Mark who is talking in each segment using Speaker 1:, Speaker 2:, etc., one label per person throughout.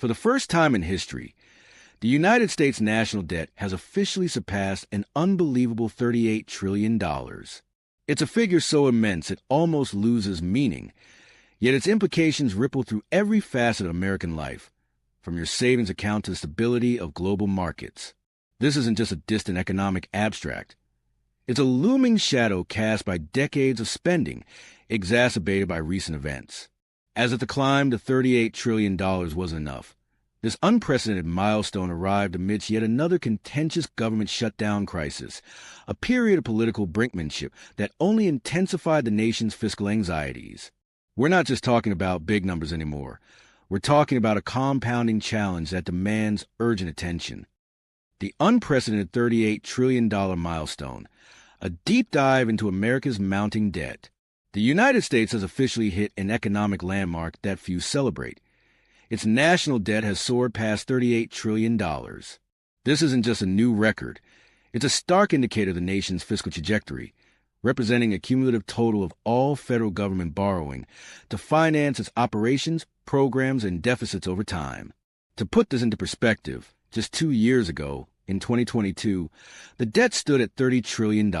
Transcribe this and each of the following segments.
Speaker 1: For the first time in history, the United States national debt has officially surpassed an unbelievable $38 trillion. It's a figure so immense it almost loses meaning, yet its implications ripple through every facet of American life, from your savings account to the stability of global markets. This isn't just a distant economic abstract. It's a looming shadow cast by decades of spending, exacerbated by recent events. As if the climb to $38 trillion wasn't enough, this unprecedented milestone arrived amidst yet another contentious government shutdown crisis, a period of political brinkmanship that only intensified the nation's fiscal anxieties. We're not just talking about big numbers anymore. We're talking about a compounding challenge that demands urgent attention. The unprecedented $38 trillion milestone, a deep dive into America's mounting debt. The United States has officially hit an economic landmark that few celebrate. Its national debt has soared past $38 trillion. This isn't just a new record. It's a stark indicator of the nation's fiscal trajectory, representing a cumulative total of all federal government borrowing to finance its operations, programs, and deficits over time. To put this into perspective, just 2 years ago, in 2022, the debt stood at $30 trillion.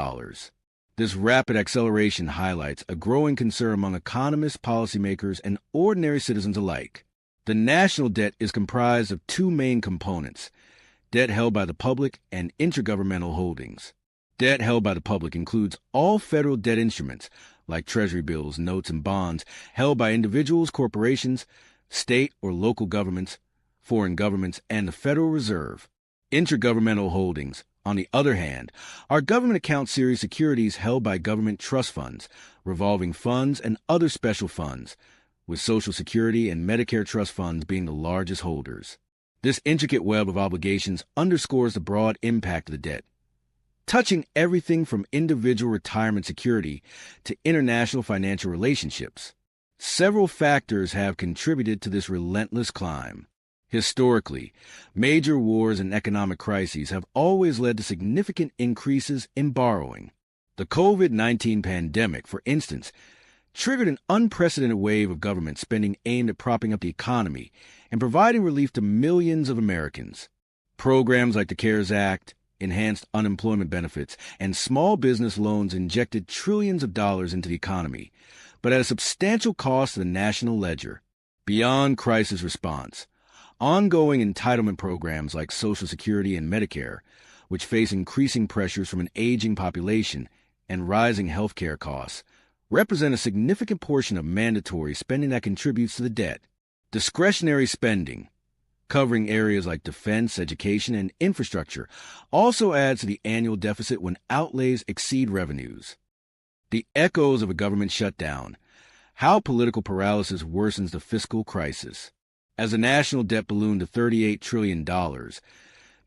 Speaker 1: This rapid acceleration highlights a growing concern among economists, policymakers, and ordinary citizens alike. The national debt is comprised of two main components: debt held by the public and intergovernmental holdings. Debt held by the public includes all federal debt instruments, like treasury bills, notes, and bonds, held by individuals, corporations, state or local governments, foreign governments, and the Federal Reserve. Intergovernmental holdings, on the other hand, are government account series securities held by government trust funds, revolving funds, and other special funds, with Social Security and Medicare trust funds being the largest holders. This intricate web of obligations underscores the broad impact of the debt, touching everything from individual retirement security to international financial relationships. Several factors have contributed to this relentless climb. Historically, major wars and economic crises have always led to significant increases in borrowing. The COVID-19 pandemic, for instance, triggered an unprecedented wave of government spending aimed at propping up the economy and providing relief to millions of Americans. Programs like the CARES Act, enhanced unemployment benefits, and small business loans injected trillions of dollars into the economy, but at a substantial cost to the national ledger. Beyond crisis response, ongoing entitlement programs like Social Security and Medicare, which face increasing pressures from an aging population and rising health care costs, represent a significant portion of mandatory spending that contributes to the debt. Discretionary spending, covering areas like defense, education, and infrastructure, also adds to the annual deficit when outlays exceed revenues. The echoes of a government shutdown, how political paralysis worsens the fiscal crisis. As the national debt ballooned to $38 trillion, the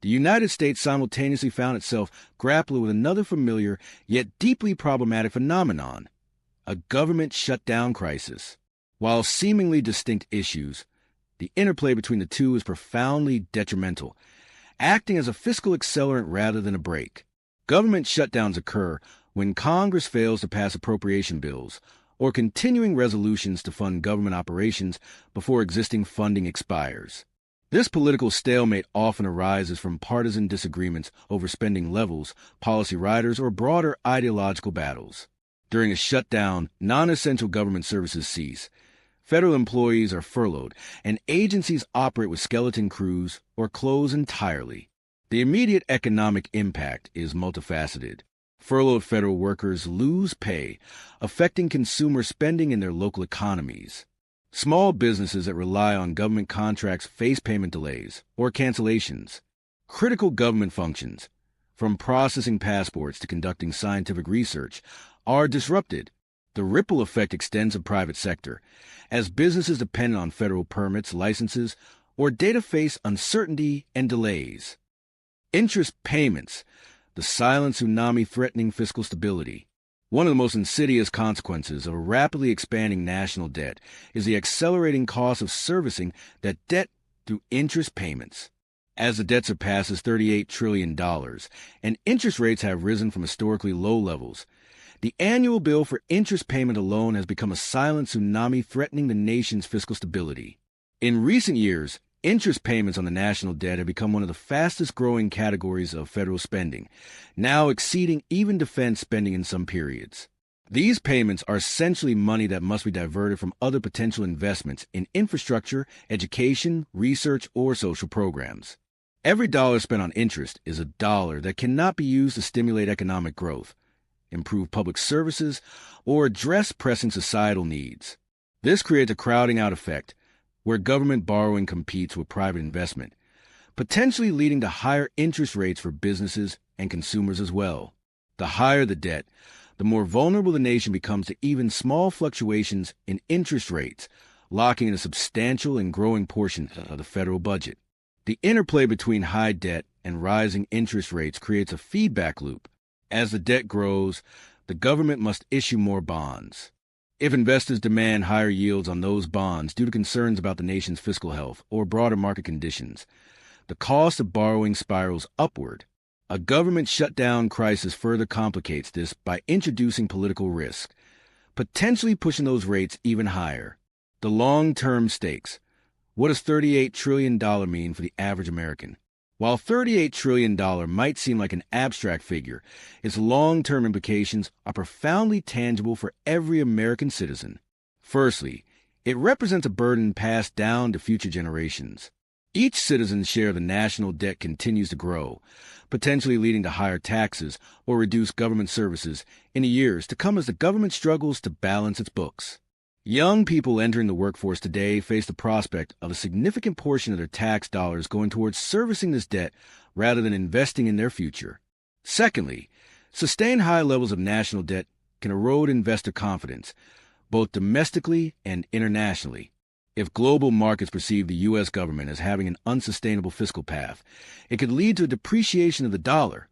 Speaker 1: United States simultaneously found itself grappling with another familiar yet deeply problematic phenomenon: a government shutdown crisis. While seemingly distinct issues, the interplay between the two is profoundly detrimental, acting as a fiscal accelerant rather than a brake. Government shutdowns occur when Congress fails to pass appropriation bills or continuing resolutions to fund government operations before existing funding expires. This political stalemate often arises from partisan disagreements over spending levels, policy riders, or broader ideological battles. During a shutdown, non-essential government services cease. Federal employees are furloughed, and agencies operate with skeleton crews or close entirely. The immediate economic impact is multifaceted. Furloughed federal workers lose pay, affecting consumer spending in their local economies. Small businesses that rely on government contracts face payment delays or cancellations. Critical government functions, from processing passports to conducting scientific research, are disrupted. The ripple effect extends to the private sector, as businesses dependent on federal permits, licenses, or data face uncertainty and delays. Interest payments, the silent tsunami threatening fiscal stability. One of the most insidious consequences of a rapidly expanding national debt is the accelerating cost of servicing that debt through interest payments. As the debt surpasses $38 trillion and interest rates have risen from historically low levels, the annual bill for interest payment alone has become a silent tsunami threatening the nation's fiscal stability. In recent years, Interest payments on the national debt have become one of the fastest-growing categories of federal spending, now exceeding even defense spending in some periods. These payments are essentially money that must be diverted from other potential investments in infrastructure, education, research, or social programs. Every dollar spent on interest is a dollar that cannot be used to stimulate economic growth, improve public services, or address pressing societal needs. This creates a crowding out effect, where government borrowing competes with private investment, potentially leading to higher interest rates for businesses and consumers as well. The higher the debt, the more vulnerable the nation becomes to even small fluctuations in interest rates, locking in a substantial and growing portion of the federal budget. The interplay between high debt and rising interest rates creates a feedback loop. As the debt grows, the government must issue more bonds. If investors demand higher yields on those bonds due to concerns about the nation's fiscal health or broader market conditions, the cost of borrowing spirals upward. A government shutdown crisis further complicates this by introducing political risk, potentially pushing those rates even higher. The long-term stakes. What does $38 trillion mean for the average American? While $38 trillion might seem like an abstract figure, its long-term implications are profoundly tangible for every American citizen. Firstly, it represents a burden passed down to future generations. Each citizen's share of the national debt continues to grow, potentially leading to higher taxes or reduced government services in the years to come as the government struggles to balance its books. Young people entering the workforce today face the prospect of a significant portion of their tax dollars going towards servicing this debt rather than investing in their future. Secondly, sustained high levels of national debt can erode investor confidence, both domestically and internationally. If global markets perceive the U.S. government as having an unsustainable fiscal path, it could lead to a depreciation of the dollar,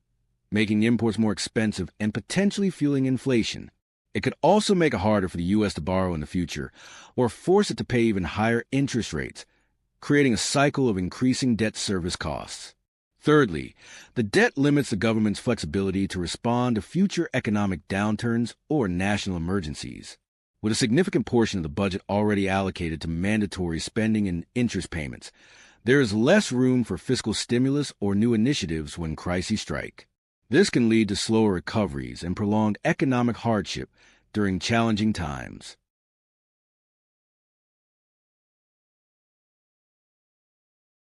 Speaker 1: making imports more expensive and potentially fueling inflation. It could also make it harder for the U.S. to borrow in the future, or force it to pay even higher interest rates, creating a cycle of increasing debt service costs. Thirdly, the debt limits the government's flexibility to respond to future economic downturns or national emergencies. With a significant portion of the budget already allocated to mandatory spending and interest payments, there is less room for fiscal stimulus or new initiatives when crises strike. This can lead to slower recoveries and prolonged economic hardship during challenging times.